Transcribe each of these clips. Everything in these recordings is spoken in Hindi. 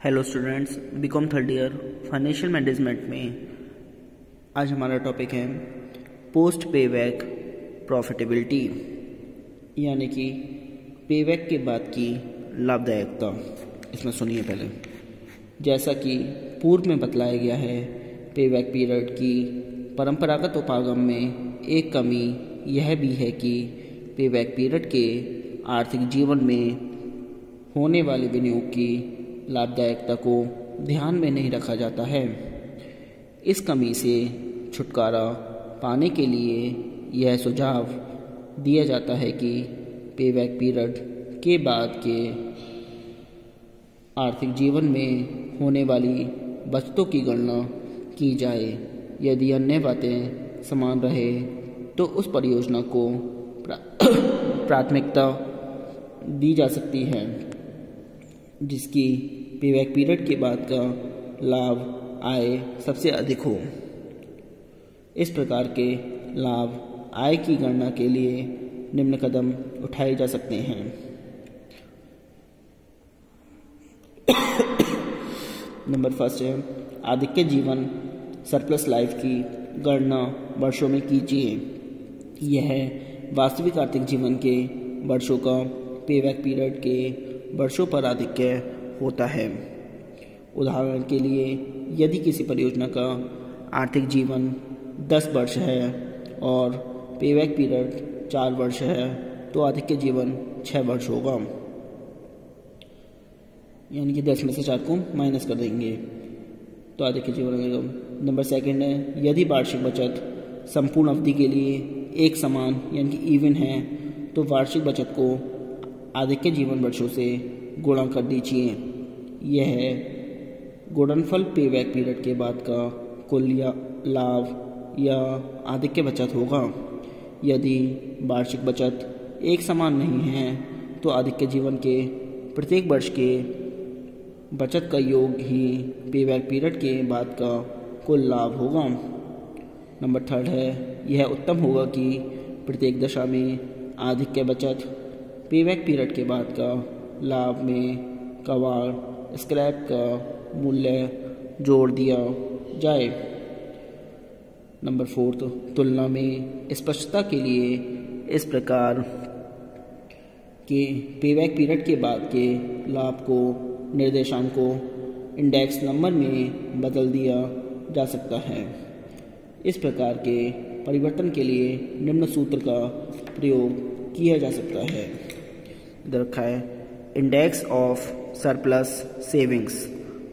Hello students, BCom third year financial management में आज हमारा टॉपिक है पोस्ट पेबैक प्रॉफिटेबिलिटी, यानी कि पेबैक के बाद की लाभदायकता। इसमें सुनिए पहले, जैसा कि पूर्व में बतलाया गया है, पेबैक पीरियड की परंपरागत उपागम में एक कमी यह भी है कि पेबैक पीरियड के आर्थिक जीवन में होने वाले विनियोग की लाभदायकता को ध्यान में नहीं रखा जाता है। इस कमी से छुटकारा पाने के लिए यह सुझाव दिया जाता है कि पेबैक पीरियड के बाद के आर्थिक जीवन में होने वाली बचतों की गणना की जाए। यदि अन्य बातें समान रहे तो उस परियोजना को प्राथमिकता दी जा सकती है जिसकी पेबैक पीरियड के बाद का लाभ आय सबसे अधिक हो। इस प्रकार के लाभ आय की गणना के लिए निम्न कदम उठाए जा सकते हैं। नंबर फर्स्ट है, आधिक्य जीवन सरप्लस लाइफ की गणना वर्षों में कीजिए। यह वास्तविक आर्थिक जीवन के वर्षों का पेबैक पीरियड के वर्षों पर आधिक्य होता है। उदाहरण के लिए, यदि किसी परियोजना का आर्थिक जीवन 10 वर्ष है और पेबैक पीरियड 4 वर्ष है तो आधिक्य जीवन 6 वर्ष होगा, यानी कि 10 में से 4 को माइनस कर देंगे तो आधिक्य जीवन होगा। नंबर सेकंड है, यदि वार्षिक बचत संपूर्ण अवधि के लिए एक समान यानी कि इवन है तो वार्षिक बचत को आधिक्य जीवन वर्षों से गुणा कर दीजिए। यह गुणनफल पेबैक पीरियड के बाद का कुल लाभ या आधिक्य बचत होगा। यदि वार्षिक बचत एक समान नहीं है तो आधिक्य जीवन के प्रत्येक वर्ष के बचत का योग ही पेबैक पीरियड के बाद का कुल लाभ होगा। नंबर थर्ड है, यह उत्तम होगा कि प्रत्येक दशा में आधिक्य बचत पेबैक पीरियड के बाद का लाभ में कबाड़ स्क्रैप का मूल्य जोड़ दिया जाए। नंबर फोर्थ, तुलना में स्पष्टता के लिए इस प्रकार के पेबैक पीरियड के बाद के लाभ को निर्देशांकों इंडेक्स नंबर में बदल दिया जा सकता है। इस प्रकार के परिवर्तन के लिए निम्न सूत्र का प्रयोग किया जा सकता है। इधर रखा है, इंडेक्स ऑफ सरप्लस सेविंग्स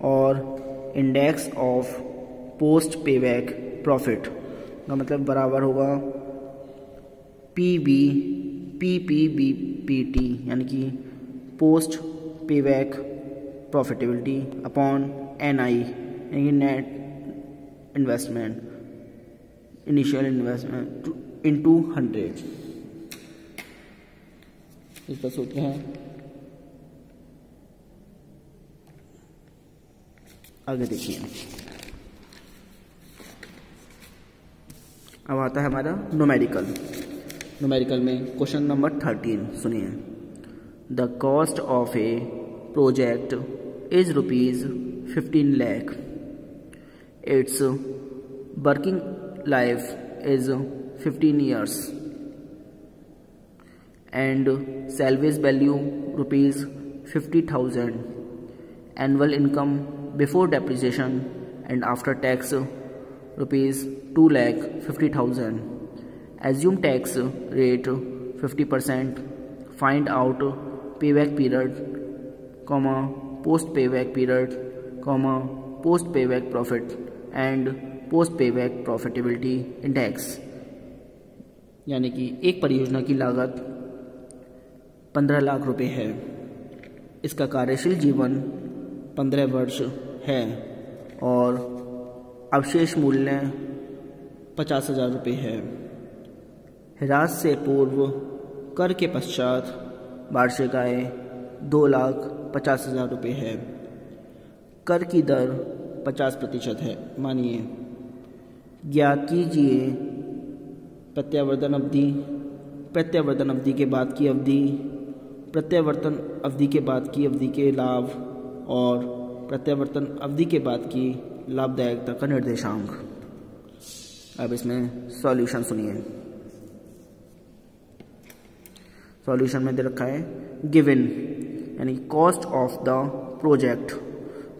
और index of post payback profit का मतलब बराबर होगा PPBPT यानी कि post payback profitability upon NI यानी कि net investment initial investment into 100। इसका सूत्र है, आगे देखिए। अब आता है हमारा न्यूमेरिकल में क्वेश्चन नंबर 13 सुनिए। The cost of A project is ₹15 lakh। It's working life is 15 years and salvage value ₹50,000, annual income before depreciation and after tax ₹2,50,000, assume tax rate 50%, find out payback period, post payback period, post payback profit and post payback profitability index। यानी कि एक परियोजना की लागत 15 लाख रुपए है, इसका कार्यशील जीवन 15 वर्ष है और अवशेष मूल्य 50,000 रुपये है। ह्रास से पूर्व कर के पश्चात वार्षिक आय 2,50,000 रुपये है। कर की दर 50% है। मानिए, ज्ञात कीजिए प्रत्यावर्तन अवधि के बाद की अवधि, प्रत्यावर्तन अवधि के बाद की अवधि के लाभ और प्रत्यावर्तन अवधि के बाद की लाभदायकता का निर्देशांक। अब इसमें सॉल्यूशन सुनिए। सॉल्यूशन में दे रखा है गिवन यानी cost of the project.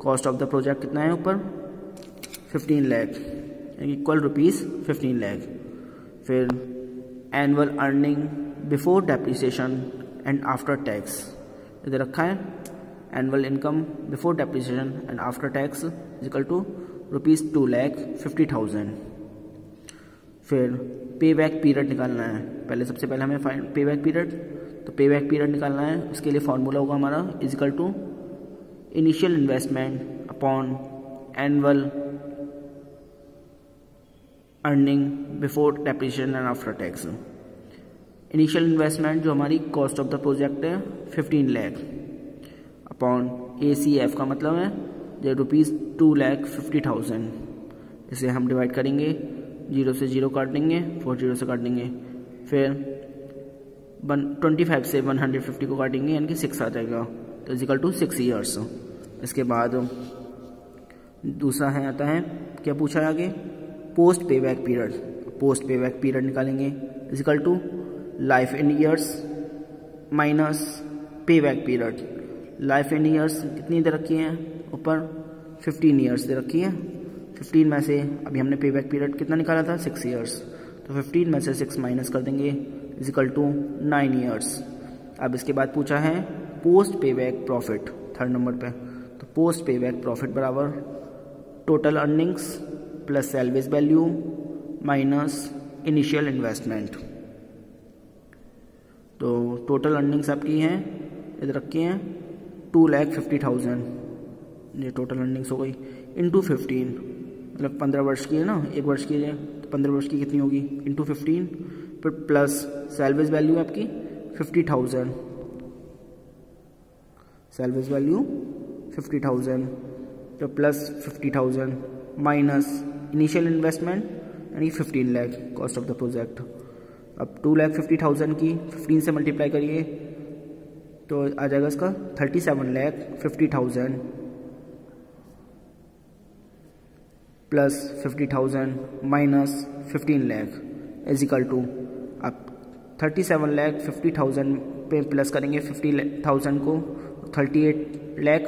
Cost of the project कितना है ऊपर 15 लाख यानी इक्वल ₹15 लाख। फिर annual earning before depreciation and after tax दे रखा है annual income before depreciation and after tax is equal to ₹2,50,000। फिर पे बैक पीरियड निकालना है। पहले सबसे पहले हमें पे बैक पीरियड, तो पे बैक पीरियड निकालना है। उसके लिए फॉर्मूला होगा हमारा is equal to initial investment upon annual earning before depreciation and after tax. Initial investment जो हमारी कॉस्ट ऑफ द प्रोजेक्ट है 15 लाख अपॉन ACF का मतलब है जो ₹2,50,000। इसे हम डिवाइड करेंगे, 0 से 0 काट देंगे, 4 0 से काट देंगे। फिर 25 से 150 को काटेंगे यानी कि 6 आ जाएगा, तो इजिकल टू 6 ईयर्स। इसके बाद दूसरा है आता है क्या पूछा है आगे पोस्ट पे बैक पीरियड। पोस्ट पे बैक पीरियड निकालेंगे is equal to life in years minus पे back period. Life in years कितनी दे रखी है ऊपर 15 ईयर्स दे रखी है। 15 में से अभी हमने पे बैक पीरियड कितना निकाला था 6 ईयर्स, तो 15 में से 6 माइनस कर देंगे इजिकल टू 9 ईयर्स। अब इसके बाद पूछा है post payback profit 3rd number पे, तो पोस्ट पे बैक प्रॉफिट बराबर total earnings plus salvage value minus initial investment. तो टोटल अर्निंग्स आपकी हैं इधर रखी हैं 2,50,000, ये टोटल अर्निंग्स हो गई इंटू 15, मतलब 15 वर्ष की है ना, 1 वर्ष की है तो 15 वर्ष की कितनी होगी इंटू 15, फिर प्लस सैलवेज वैल्यू आपकी 50,000, सैलवेज वैल्यू 50,000 तो प्लस 50,000 माइनस इनिशियल इन्वेस्टमेंट यानी 15 lakh cost of the project. अब 2,50,000 की 15 से मल्टीप्लाई करिए तो आ जाएगा इसका 37,50,000 plus 50,000 minus 15 lakh is equal to, अब 37,50,000 पे प्लस करेंगे 50,000 को 38 लाख।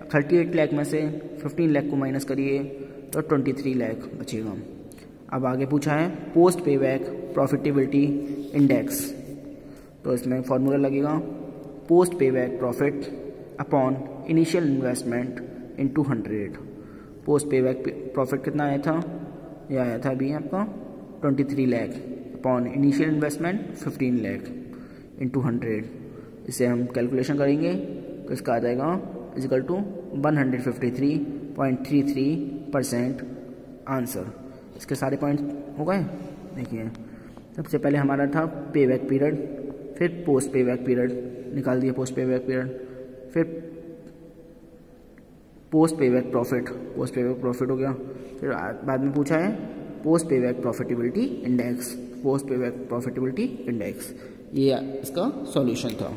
38 लाख में से 15 लाख को माइनस करिए तो 23 लाख बचेगा। अब आगे पूछा है पोस्ट पे बैक प्रॉफिटेबिलिटी इंडेक्स, तो इसमें फॉर्मूला लगेगा post payback profit upon initial investment into 100। Post payback profit कितना आया था, यह आया था अभी आपका 23 lakh upon initial investment 15 lakh into 100। इसे हम कैलकुलेशन करेंगे तो इसका आ जाएगा इजिकल टू 153.33% आंसर। इसके सारे पॉइंट हो गए। देखिए सबसे पहले हमारा था पे बैक पीरियड, फिर पोस्ट पे बैक पीरियड निकाल दिया पोस्ट पे बैक पीरियड, फिर post payback profit, post payback profit हो गया। फिर बाद में पूछा है पोस्ट पे बैक प्रॉफिटेबिलिटी इंडेक्स, पोस्ट पे बैक प्रॉफिटेबिलिटी इंडेक्स, ये इसका सॉल्यूशन था।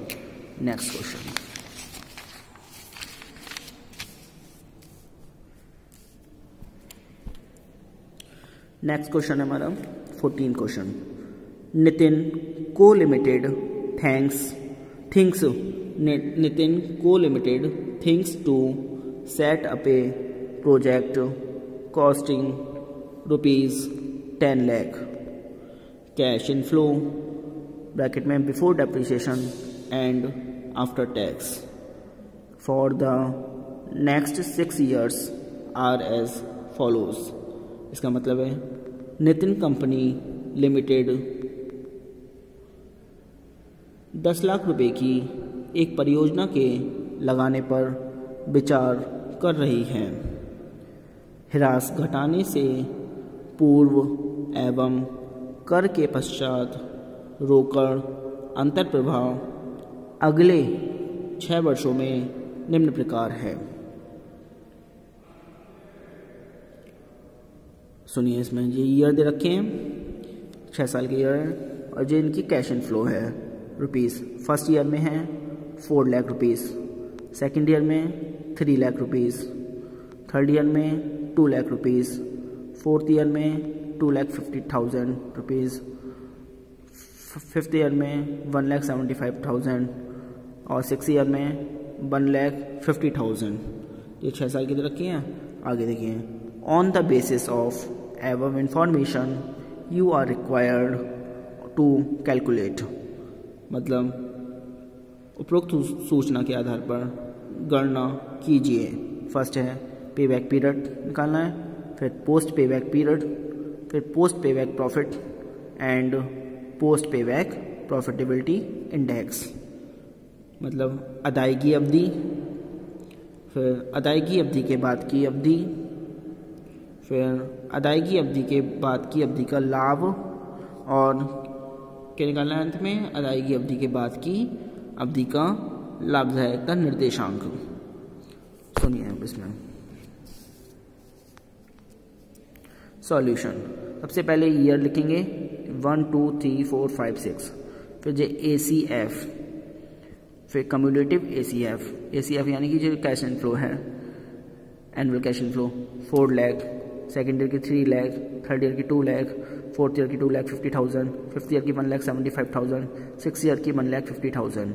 नेक्स्ट क्वेश्चन, नेक्स्ट क्वेश्चन है हमारा 14 question. Nitin co limited Nitin co limited thinks to set up a project costing ₹10 lakh cash inflow bracket में before depreciation and after tax for the next 6 years are as follows. इसका मतलब है नितिन कंपनी लिमिटेड 10 लाख रुपए की एक परियोजना के लगाने पर विचार कर रही है। ह्रास घटाने से पूर्व एवं कर के पश्चात रोकड़ अंतर प्रभाव अगले 6 वर्षों में निम्न प्रकार है। सुनिए, इसमें ये ईयर दे रखे हैं 6 साल के ईयर है, और जो इनकी कैश इन फ्लो है रुपीज़। फर्स्ट ईयर में है 4 लाख रुपीज़, सेकेंड ईयर में 3 लाख रुपीज़, थर्ड ईयर में 2 लाख रुपीज़, फोर्थ ईयर में 2,50,000 रुपीज़, फिफ्थ ईयर में 1,75,000 और सिक्स ईयर में 1,50,000। ये 6 साल की रखी हैं। आगे देखिए, on the basis of above information you are required to calculate, मतलब उपरोक्त सूचना के आधार पर गणना कीजिए। फर्स्ट है पे बैक पीरियड निकालना है, फिर पोस्ट पे बैक पीरियड, फिर post payback profit and post पे बैक प्रॉफिटेबिलिटी इंडेक्स, मतलब अदायगी अवधि, फिर अदायगी अवधि के बाद की अवधि, फिर अदायगी अवधि के बाद की अवधि का लाभ, और क्या निकालना है अंत में, अदायगी अवधि के बाद की अवधि का लाभदायकता निर्देशांक। सुनिए अब इसमें सॉल्यूशन। सबसे पहले ईयर लिखेंगे 1 2 3 4 5 6, फिर जो ACF, फिर कम्युलेटिव ACF यानी कि जो कैश इनफ्लो है, annual cash inflow 4 lakh, second year की 3 लाख, थर्ड ईयर की 2 लाख, फोर्थ ईयर की 2,50,000, फिफ्थ ईयर की 1,75,000, सिक्स ईयर की 1,50,000।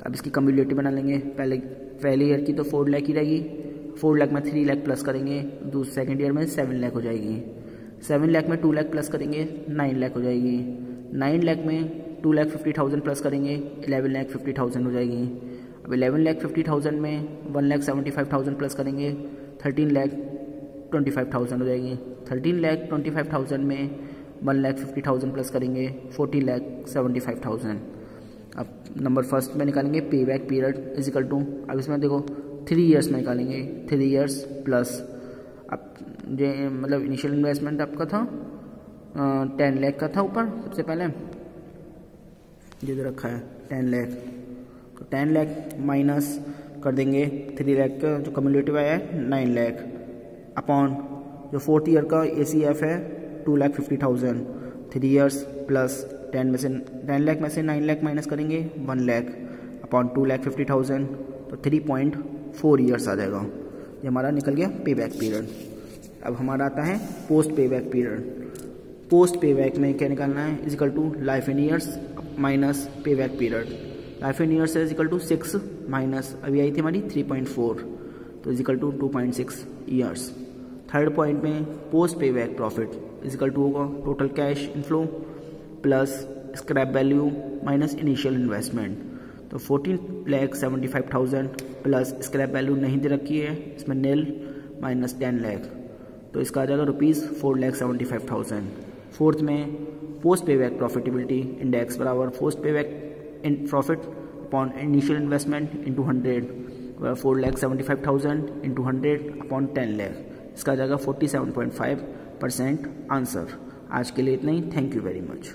अब इसकी कम्युलेटिव बना लेंगे। पहले ईयर की तो 4 लाख ही रहेगी, 4 लाख में 3 लाख प्लस करेंगे, सेकेंड ईयर में 7 लाख हो जाएगी, 7 लाख में 2 लाख प्लस करेंगे 9 लाख हो जाएगी, 9 लाख में 2,50,000 प्लस करेंगे 11,50,000 हो जाएगी। अब 11,50,000 में 1,75,000 प्लस करेंगे 13,25,000 हो जाएगी, 13,25,000 में 1,50,000 प्लस करेंगे 14,75,000। अब नंबर फर्स्ट में निकालेंगे pay back period is equal to, अब इसमें देखो 3 ईयर्स में निकालेंगे, 3 ईयर्स प्लस, अब जो मतलब इनिशियल इन्वेस्टमेंट आपका था 10 लाख का था ऊपर सबसे पहले जो रखा है 10 लाख, तो 10 लाख माइनस कर देंगे 3 लाख का जो कम्युलेटिव आया है 9 लाख अपॉन जो फोर्थ ईयर का ACF है 2,50,000, 3 ईयर्स प्लस 10 लाख में से 9 लाख माइनस करेंगे 1 लाख अपॉन 2,50,000, तो 3.4 ईयर्स आ जाएगा। ये हमारा निकल गया पे बैक पीरियड। अब हमारा आता है पोस्ट पे back period. Post payback में क्या निकालना है, is equal to life in years minus पे back period. Life in years is equal to 6 minus अभी आई थी हमारी 3.4, तो is equal to 2.6 years. Third point में post payback profit is equal to होगा total cash inflow plus scrap value minus initial investment, तो 14,75,000 प्लस स्क्रैप वैल्यू नहीं दे रखी है इसमें नील माइनस 10 लाख, तो इसका आ जाएगा ₹4,75,000। फोर्थ में पोस्ट पे बैक प्रॉफिटेबिलिटी इंडेक्स बराबर पोस्ट पे back in profit upon initial investment into 100, 4,75,000 into 100 upon 10 lakh, इसका आ जाएगा 47.5% आंसर। आज के लिए इतना ही, थैंक यू वेरी मच।